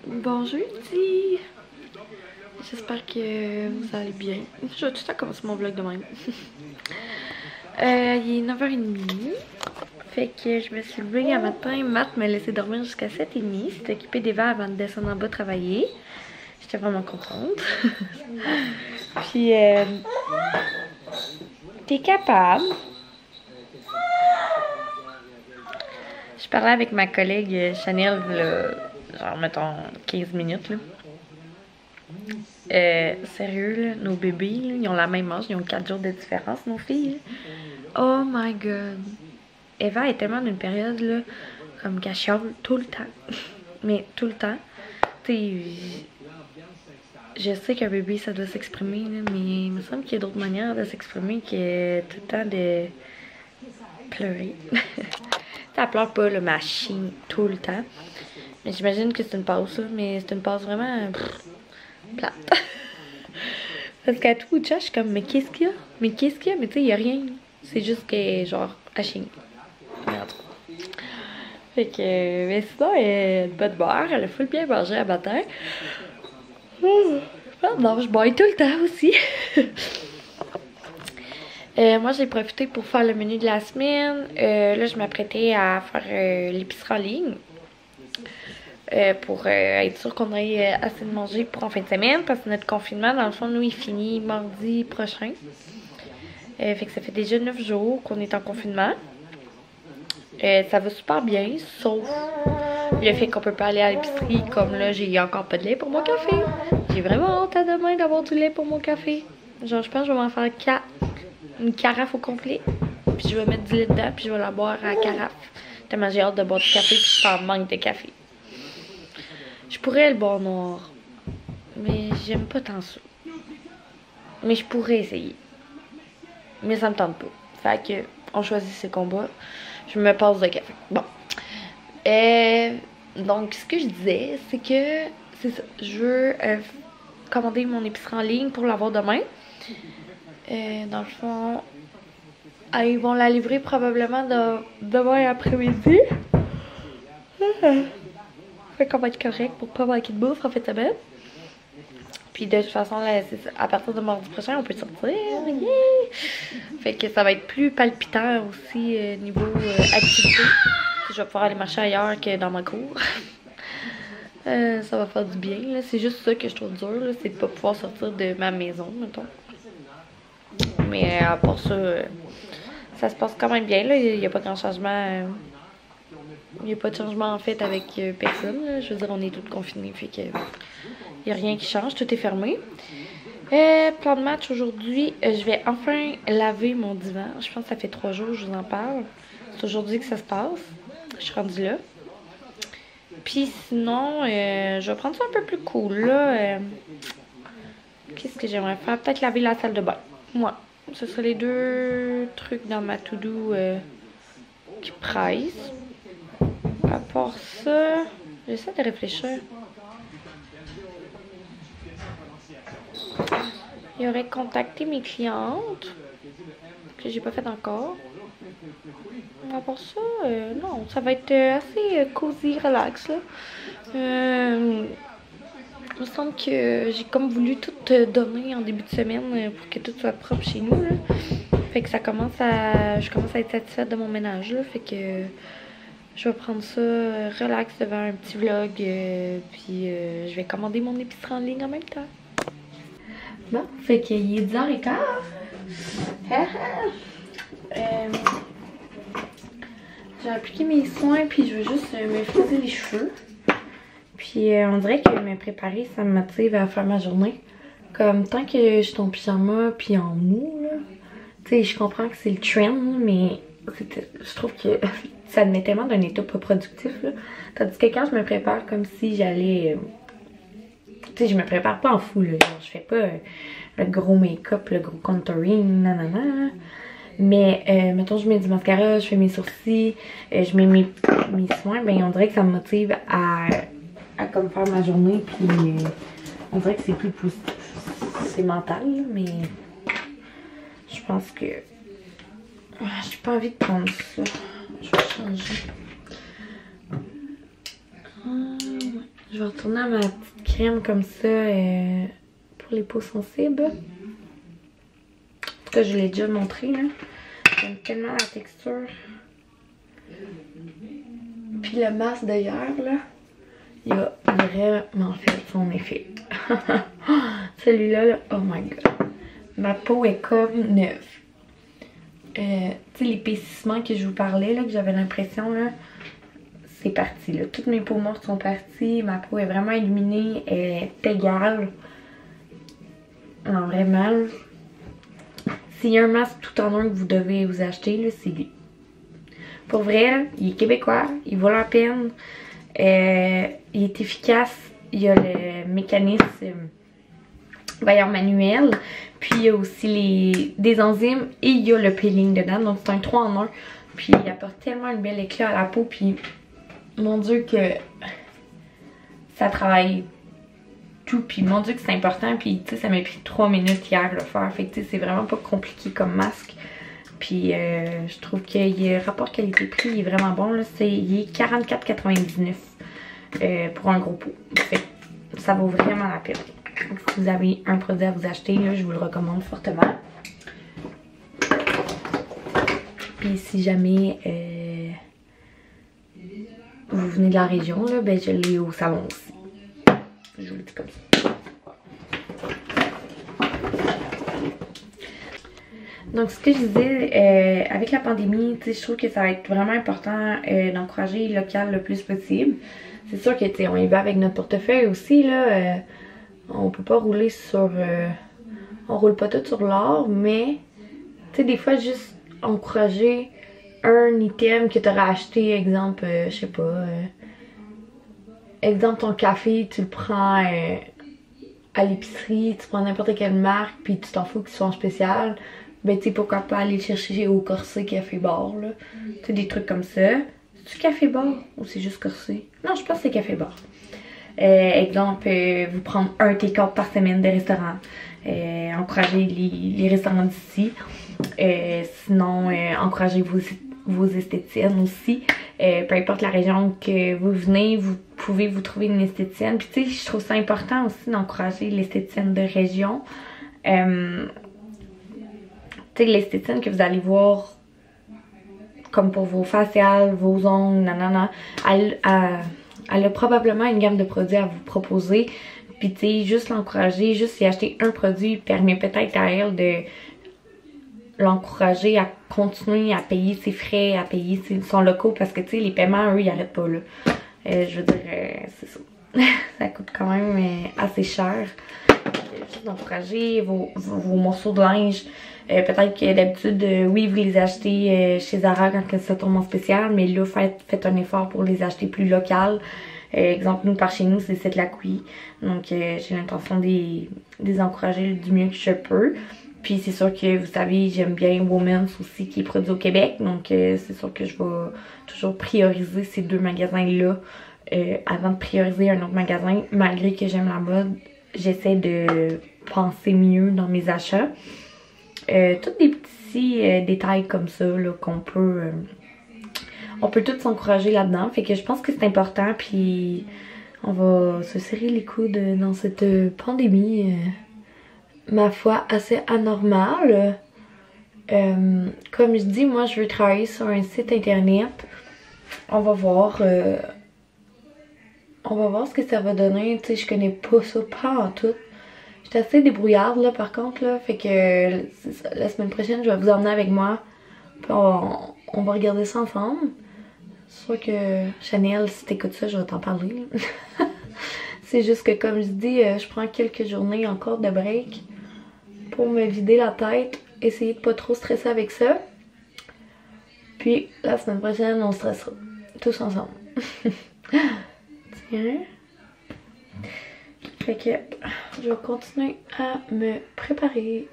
Bon jeudi! J'espère que vous allez bien. Je vais tout le temps commencer mon vlog de même. Il est 9h30. Fait que je me suis levée un matin. Matt m'a laissé dormir jusqu'à 7h30. Il s'est occupé des verres avant de descendre en bas travailler. J'étais vraiment contente. Puis, t'es capable. Je parlais avec ma collègue Chanel, là, genre mettons 15 minutes. Là. Sérieux, là, nos bébés, là, ils ont la même âge, ils ont 4 jours de différence, nos filles. Là. Oh my god. Eva est tellement d'une période, là, comme qu'elle chiale tout le temps. Mais tout le temps. Tu sais, je sais qu'un bébé, ça doit s'exprimer, mais il me semble qu'il y a d'autres manières de s'exprimer que tout le temps de pleurer. Ça pleure pas, là, mais elle chie tout le temps. Mais j'imagine que c'est une pause, ça, mais c'est une pause vraiment plate. Parce qu'à tout bout de chat, je suis comme, mais qu'est-ce qu'il y a? Mais qu'est-ce qu'il y a? Mais tu sais, il y a rien. C'est juste que, genre, elle chie. Fait que, mais sinon, elle est une bonne barre, elle a full bien mangé à matin. Non, je bois tout le temps aussi. Moi, j'ai profité pour faire le menu de la semaine. Là, je m'apprêtais à faire l'épicerie en ligne. Pour être sûr qu'on ait assez de manger pour en fin de semaine. Parce que notre confinement, dans le fond, nous, il finit mardi prochain. Fait que ça fait déjà 9 jours qu'on est en confinement. Ça va super bien, sauf le fait qu'on peut pas aller à l'épicerie. Comme là, j'ai encore pas de lait pour mon café. J'ai vraiment hâte à demain d'avoir du lait pour mon café. Genre, je pense que je vais m'en faire 4. Une carafe au complet. Puis je vais mettre du lait dedans, puis je vais la boire à la carafe. Tellement j'ai hâte de boire du café, puis je suis en manque de café. Je pourrais le boire noir. Mais j'aime pas tant ça. Mais je pourrais essayer. Mais ça me tente pas. Fait que, on choisit ses combats. Je me passe de café. Bon. Donc, ce que je disais, c'est que c'est ça. Je veux commander mon épicerie en ligne pour l'avoir demain. Dans le fond, ils vont la livrer probablement demain après-midi. Fait qu'on va être correct pour pas manquer de bouffe en fait de semaine. Puis de toute façon, là, à partir de mardi prochain, on peut sortir. Yeah! Fait que ça va être plus palpitant aussi niveau activité. Je vais pouvoir aller marcher ailleurs que dans ma cour. Ça va faire du bien. C'est juste ça que je trouve dur. C'est de pas pouvoir sortir de ma maison, mettons. Mais à part ça, ça se passe quand même bien. Il n'y a pas grand changement. Il n'y a pas de changement en fait avec personne. Là. Je veux dire, on est tous confinés. Fait que il n'y a rien qui change. Tout est fermé. Plan de match aujourd'hui. Je vais enfin laver mon divan. Je pense que ça fait 3 jours que je vous en parle. C'est aujourd'hui que ça se passe. Je suis rendue là. Puis sinon, je vais prendre ça un peu plus cool. Là. Qu'est-ce que j'aimerais faire? Peut-être laver la salle de bain. Moi. Ce seraient les 2 trucs dans ma to-do qui pressent. À part ça, j'essaie de réfléchir. Il y aurait contacté mes clientes que j'ai pas fait encore. À part ça, non, ça va être assez cosy, relax. Là. Il me semble que j'ai comme voulu tout donner en début de semaine pour que tout soit propre chez nous. Là. Fait que je commence à être satisfaite de mon ménage. Là. Fait que je vais prendre ça relax devant un petit vlog. Puis je vais commander mon épicerie en ligne en même temps. Bon, fait qu'il est 10h15. J'ai appliqué mes soins, puis je veux juste me frotter les cheveux. Puis on dirait que me préparer, ça me motive à faire ma journée. Comme tant que je suis en pyjama, puis en mou, là. Tu sais, je comprends que c'est le trend, mais je trouve que ça me met tellement d'un état pas productif, là. Tandis que quand je me prépare comme si j'allais... tu sais, je me prépare pas en fou, là. Genre, je fais pas le gros make-up, le gros contouring, nanana. Mais, mettons, je mets du mascara, je fais mes sourcils, je mets mes soins, ben on dirait que ça me motive à comme faire ma journée, puis on dirait que c'est plus positif. C'est mental, mais je pense que j'ai pas envie de prendre ça. Je vais changer. Je vais retourner à ma petite crème comme ça pour les peaux sensibles. En tout cas, je l'ai déjà montré, là. J'aime tellement la texture. Puis le masque d'ailleurs, là, il a vraiment fait son effet. Celui-là, là, oh my god. Ma peau est comme neuve. Tu sais, l'épaississement que je vous parlais, là, que j'avais l'impression, là, c'est parti, là. Toutes mes peaux mortes sont parties. Ma peau est vraiment illuminée. Elle est égale. Non, vraiment. S'il y a un masque tout en un que vous devez vous acheter, là, c'est lui. Pour vrai, là, il est québécois. Il vaut la peine. Il est efficace. Il y a le mécanisme manuel. Puis il y a aussi des enzymes. Et il y a le peeling dedans. Donc c'est un 3 en 1. Puis il apporte tellement un bel éclat à la peau. Puis mon Dieu que ça travaille tout. Puis mon Dieu que c'est important. Puis tu sais, ça m'a pris 3 minutes hier de le faire. Fait que tu sais, c'est vraiment pas compliqué comme masque. Puis je trouve que le rapport qualité-prix est vraiment bon. Là. Il est 44,99 pour un gros pot. Fait, ça vaut vraiment la peine. Donc, si vous avez un produit à vous acheter, là, je vous le recommande fortement. Puis si jamais vous venez de la région, là, ben, je l'ai au salon aussi. Je vous le dis comme ça. Donc, ce que je disais, avec la pandémie, je trouve que ça va être vraiment important d'encourager le local le plus possible. C'est sûr que, on y va avec notre portefeuille aussi, là. On peut pas rouler sur... on roule pas tout sur l'or, mais, tu sais, des fois, juste encourager un item que tu auras acheté, exemple, je sais pas, exemple, ton café, tu le prends à l'épicerie, tu prends n'importe quelle marque, puis tu t'en fous qu'il soit en spécial. Ben, tu sais, pourquoi pas aller le chercher au Corsé Café Bar, là. Tu sais, des trucs comme ça. C'est-tu Café Bar ou c'est juste Corsé? Non, je pense que c'est Café Bar. Exemple, vous prendre un take-out par semaine des restaurants. Encourager les restaurants d'ici. Sinon, encourager vos esthéticiennes aussi. Peu importe la région que vous venez, vous pouvez vous trouver une esthéticienne. Puis tu sais, je trouve ça important aussi d'encourager l'esthéticienne de région. Tu sais, l'esthéticienne que vous allez voir, comme pour vos faciales, vos ongles, nanana, elle a probablement une gamme de produits à vous proposer. Puis tu sais, juste l'encourager, juste y acheter un produit permet peut-être à elle de l'encourager à continuer à payer ses frais, à payer son local, parce que tu sais, les paiements, eux, ils arrêtent pas là. Je veux dire, c'est ça. Ça coûte quand même assez cher. Juste d'encourager vos morceaux de linge. Peut-être que d'habitude, oui, vous les achetez chez Zara quand ça tombe en spécial, mais là, faites un effort pour les acheter plus local. Exemple, nous, par chez nous, c'est cette la couille. Donc, j'ai l'intention de les encourager du mieux que je peux. Puis, c'est sûr que, vous savez, j'aime bien Women's aussi, qui est produit au Québec. Donc, c'est sûr que je vais toujours prioriser ces deux magasins-là avant de prioriser un autre magasin. Malgré que j'aime la mode, j'essaie de penser mieux dans mes achats. Tous des petits détails comme ça là, qu'on peut... on peut tous s'encourager là-dedans. Fait que je pense que c'est important. Puis on va se serrer les coudes dans cette pandémie, ma foi, assez anormale. Comme je dis, moi je veux travailler sur un site internet. On va voir... on va voir ce que ça va donner. Tu sais, je connais pas ça, pas en tout. J'étais assez débrouillarde là par contre là. Fait que la semaine prochaine, je vais vous emmener avec moi. Puis on va regarder ça ensemble. C'est sûr que Chanel, si t'écoutes ça, je vais t'en parler. C'est juste que comme je dis, je prends quelques journées encore de break pour me vider la tête. Essayer de pas trop stresser avec ça. Puis la semaine prochaine, on stressera. Tous ensemble. Tiens. Fait que je vais continuer à me préparer.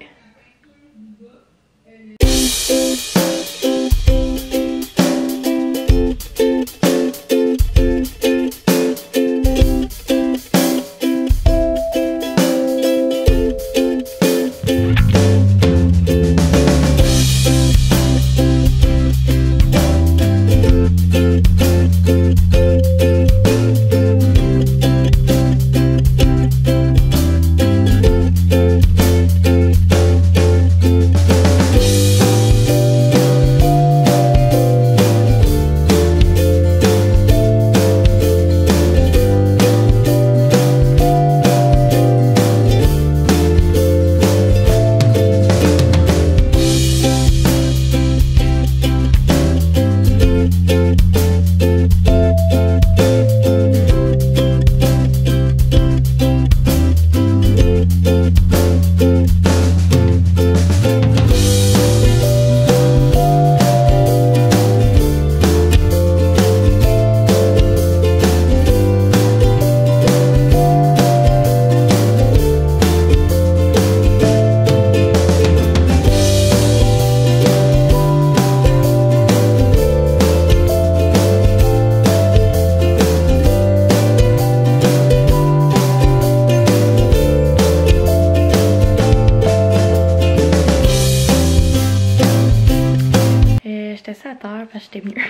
achetais mieux.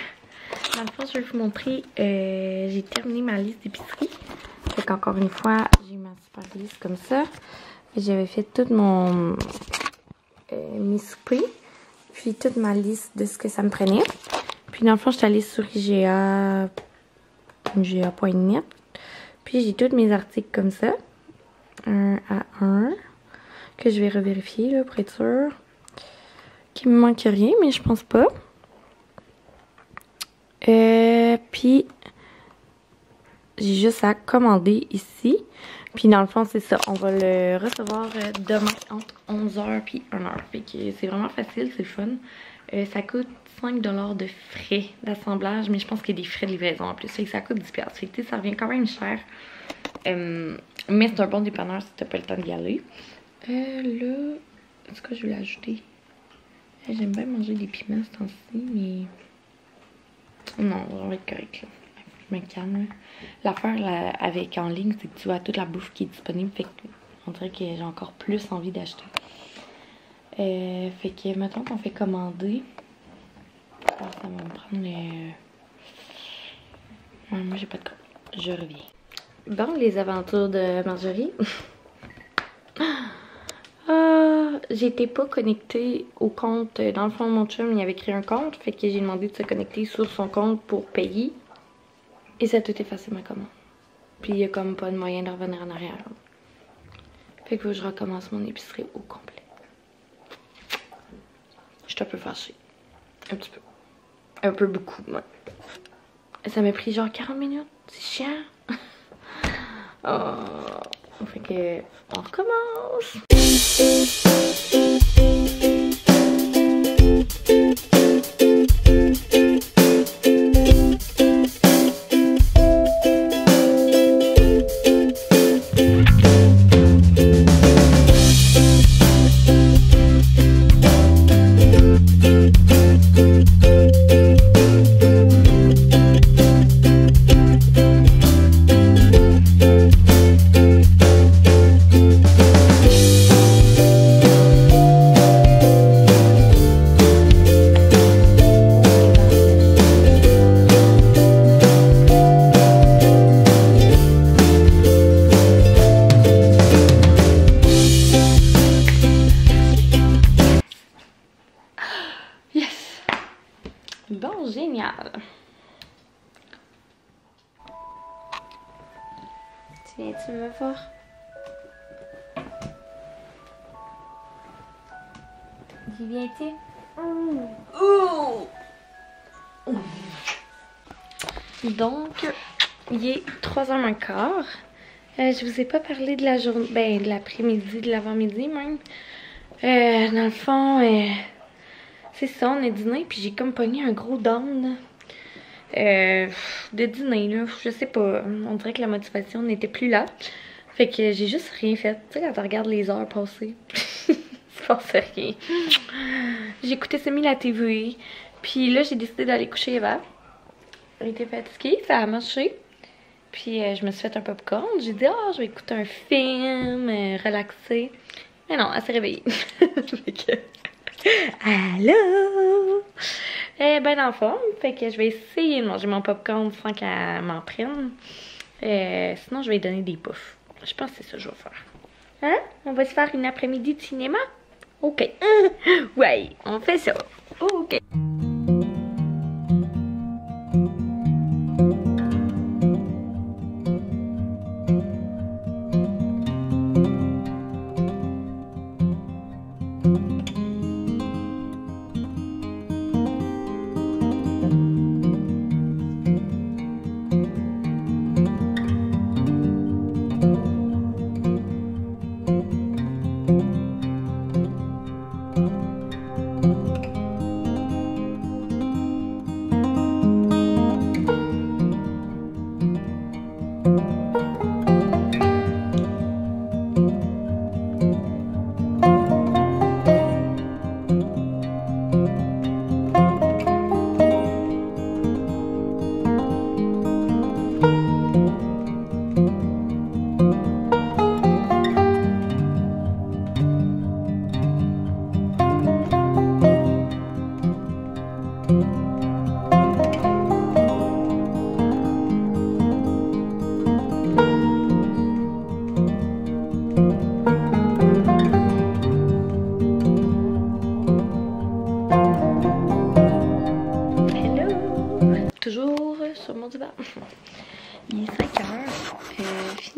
Dans le fond, je vais vous montrer, j'ai terminé ma liste d'épicerie. Fait qu'encore une fois, j'ai ma super liste comme ça. J'avais fait tout mes soupers, puis toute ma liste de ce que ça me prenait. Puis dans le fond, je suis allée sur IGA.net. Puis j'ai tous mes articles comme ça, un à un, que je vais revérifier là, pour être sûre qu'il me manque rien, mais je pense pas. Puis j'ai juste à commander ici. Puis dans le fond, c'est ça. On va le recevoir demain entre 11h puis 1h. Fait que c'est vraiment facile, c'est le fun. Ça coûte 5$ de frais d'assemblage, mais je pense qu'il y a des frais de livraison en plus. Fait que ça coûte 10$. Fait que ça revient quand même cher. Mais c'est un bon dépanneur si t'as pas le temps d'y aller. Là, est-ce que je vais l'ajouter? J'aime bien manger des piments ce temps-ci, mais... Non, on va être correct là. Je me calme. L'affaire avec en ligne, c'est que tu vois toute la bouffe qui est disponible. Fait qu'on dirait que j'ai encore plus envie d'acheter. Fait que mettons qu'on fait commander. Alors, ça va me prendre le... moi j'ai pas de compte. Je reviens. Bon, les aventures de Marjorie. J'étais pas connectée au compte. Dans le fond, mon chum, il avait créé un compte. Fait que j'ai demandé de se connecter sur son compte pour payer. Et ça a tout effacé ma commande. Puis il y a comme pas de moyen de revenir en arrière. Fait que je recommence mon épicerie au complet. Je suis un peu fâchée. Un petit peu. Un peu beaucoup, ouais. Ça m'a pris genre 40 minutes. C'est chiant. Oh. Fait que on recommence. Bon, génial. Tu viens-tu me voir? Tu viens-tu? Donc, il est 3h15. Je vous ai pas parlé de la journée, ben de l'après-midi, de l'avant-midi même. Dans le fond, c'est ça, on a dîné, puis j'ai comme pogné un gros down de dîner, là. Je sais pas, on dirait que la motivation n'était plus là. Fait que j'ai juste rien fait. Tu sais, quand tu regardes les heures passer, il se passe rien. J'ai écouté semi la TV, puis là, j'ai décidé d'aller coucher Eva. Elle était fatiguée, ça a marché. Puis je me suis fait un popcorn. J'ai dit, je vais écouter un film, relaxer. Mais non, elle s'est réveillée. Fait que... Allô? Ben dans le fond, fait que je vais essayer de manger mon popcorn sans qu'elle m'en prenne. Sinon, je vais lui donner des puffs. Je pense que c'est ça que je vais faire. Hein? On va se faire une après-midi de cinéma? Ok. Ouais, on fait ça. Ok.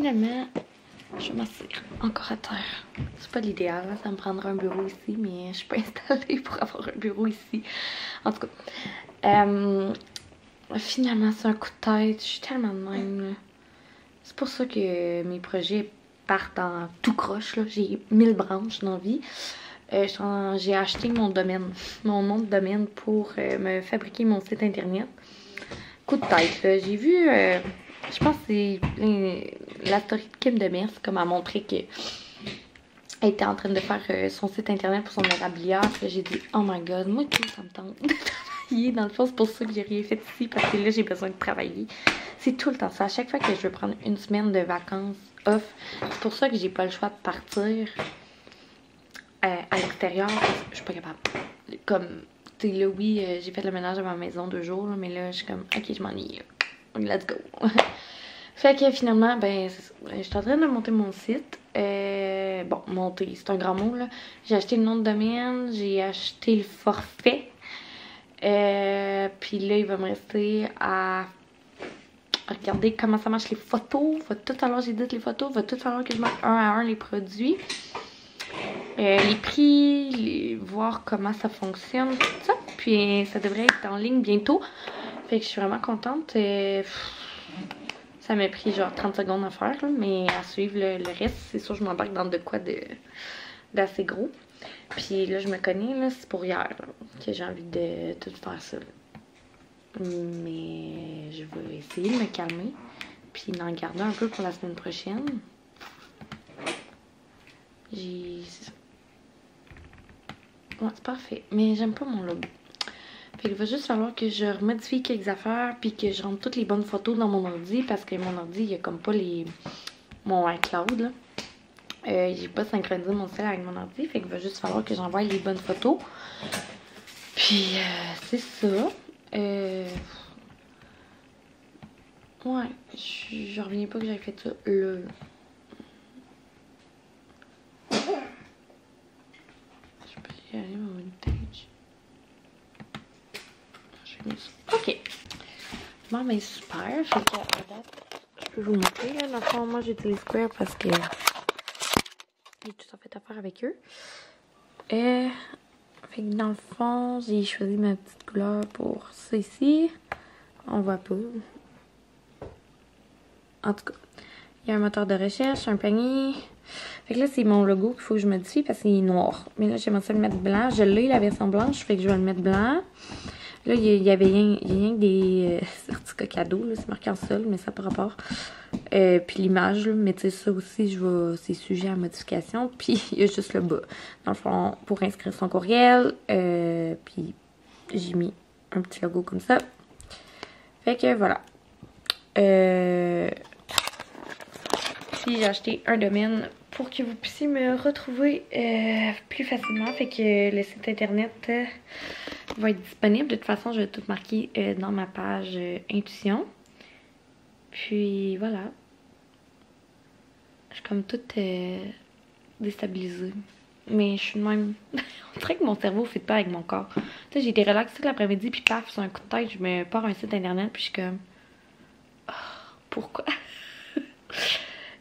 finalement, je vais m'asseoir encore à terre. C'est pas l'idéal, hein, ça me prendra un bureau ici, mais je suis pas installée pour avoir un bureau ici. En tout cas, finalement, c'est un coup de tête. Je suis tellement de même. C'est pour ça que mes projets partent en tout croche. J'ai 1000 branches dans la vie. J'ai acheté mon domaine, mon nom de domaine pour me fabriquer mon site internet. Coup de tête, j'ai vu, je pense que c'est la story de Kim Demers, comme a montré qu'elle était en train de faire son site internet pour son érablière. J'ai dit, oh my god, moi tout ça me tente de travailler. Dans le fond, c'est pour ça que j'ai rien fait ici, parce que là j'ai besoin de travailler. C'est tout le temps ça. À chaque fois que je veux prendre une semaine de vacances off, c'est pour ça que j'ai pas le choix de partir à l'extérieur. Je suis pas capable. Comme, tu sais, là, oui, j'ai fait le ménage de ma maison 2 jours, là, mais là, je suis comme, ok, je m'ennuie. Let's go. Fait que finalement, ben, je suis en train de monter mon site. Bon, monter, c'est un grand mot, là. J'ai acheté le nom de domaine, j'ai acheté le forfait. Puis là, il va me rester à regarder comment ça marche les photos. Va tout falloir, j'édite les photos. Va tout falloir que je mette un à un les produits. Les prix, voir comment ça fonctionne, tout ça. Puis ça devrait être en ligne bientôt. Fait que je suis vraiment contente. Ça m'a pris genre 30 secondes à faire, là, mais à suivre le reste, c'est sûr je m'embarque dans de quoi d'assez gros. Puis là, je me connais, là, c'est pour hier là, que j'ai envie de tout faire ça. Là. Mais je vais essayer de me calmer. Puis d'en garder un peu pour la semaine prochaine. Ouais, c'est parfait. Mais j'aime pas mon logo. Fait qu'il va juste falloir que je remodifie quelques affaires puis que je rentre toutes les bonnes photos dans mon ordi parce que mon ordi, il y a comme pas mon iCloud, là. J'ai pas synchronisé mon cell avec mon ordi. Fait qu'il va juste falloir que j'envoie les bonnes photos. Puis, c'est ça. Ouais, je reviens pas que j'avais fait ça là. Je peux y aller mon vintage. Ok. Bon, ben super. Fait que, à date, je peux vous montrer. Là. Dans le fond, moi, j'utilise Square parce que j'ai tout à fait affaire avec eux. Fait que dans le fond, j'ai choisi ma petite couleur pour ça ici. On voit pas. En tout cas, il y a un moteur de recherche, un panier. Fait que là, c'est mon logo qu'il faut que je modifie parce qu'il est noir. Mais là, j'aimerais ça le mettre blanc. Je l'ai, la version blanche, fait que je vais le mettre blanc. Là, il y avait rien que des certificats cadeaux, c'est marqué en sol, mais ça n'a pas rapport. Puis l'image, mais tu sais, ça aussi, c'est sujet à modification. Puis il y a juste le bas. Dans le fond, pour inscrire son courriel. Puis j'ai mis un petit logo comme ça. Fait que voilà. Puis j'ai acheté un domaine pour que vous puissiez me retrouver plus facilement. Fait que le site internet va être disponible. De toute façon, je vais tout marquer dans ma page Intuition. Puis voilà. Je suis comme toute déstabilisée. Mais je suis de même. On dirait que mon cerveau ne fit pas avec mon corps. Tu sais, j'ai été relaxée toute l'après-midi, puis paf, sur un coup de tête, je me pars un site internet, puis je suis comme. Oh, pourquoi?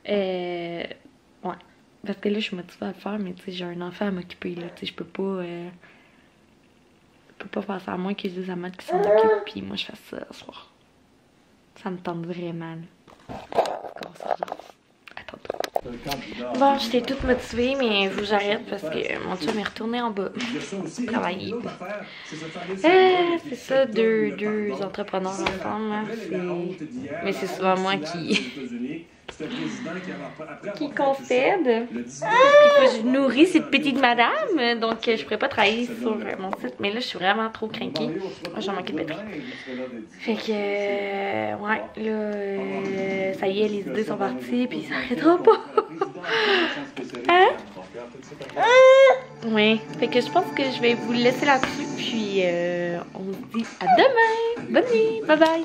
Ouais. Parce que là, je suis motivée à le faire, mais tu sais, j'ai un enfant à m'occuper, là. Tu sais, je peux pas faire ça à moins qu'ils disent à Matt qui s'en occupe, puis moi, je fais ça ce soir. Ça me tente vraiment, là. Comment ça va? Bon, j'étais toute motivée, mais il faut que j'arrête parce que mon chum est retourné en bas travailler. C'est ça, deux entrepreneurs ensemble. Hein. Mais c'est souvent moi qui concède. Parce que je nourris cette petite madame, donc je pourrais pas travailler sur mon site. Mais là, je suis vraiment trop craquée. Moi, j'en manquais de batterie. Fait que, ouais, là, ça y est, les idées sont parties, puis ça n'arrêtera pas. Hein? Oui, fait que je pense que je vais vous laisser là-dessus, puis on se dit à demain. Bonne nuit, bye bye.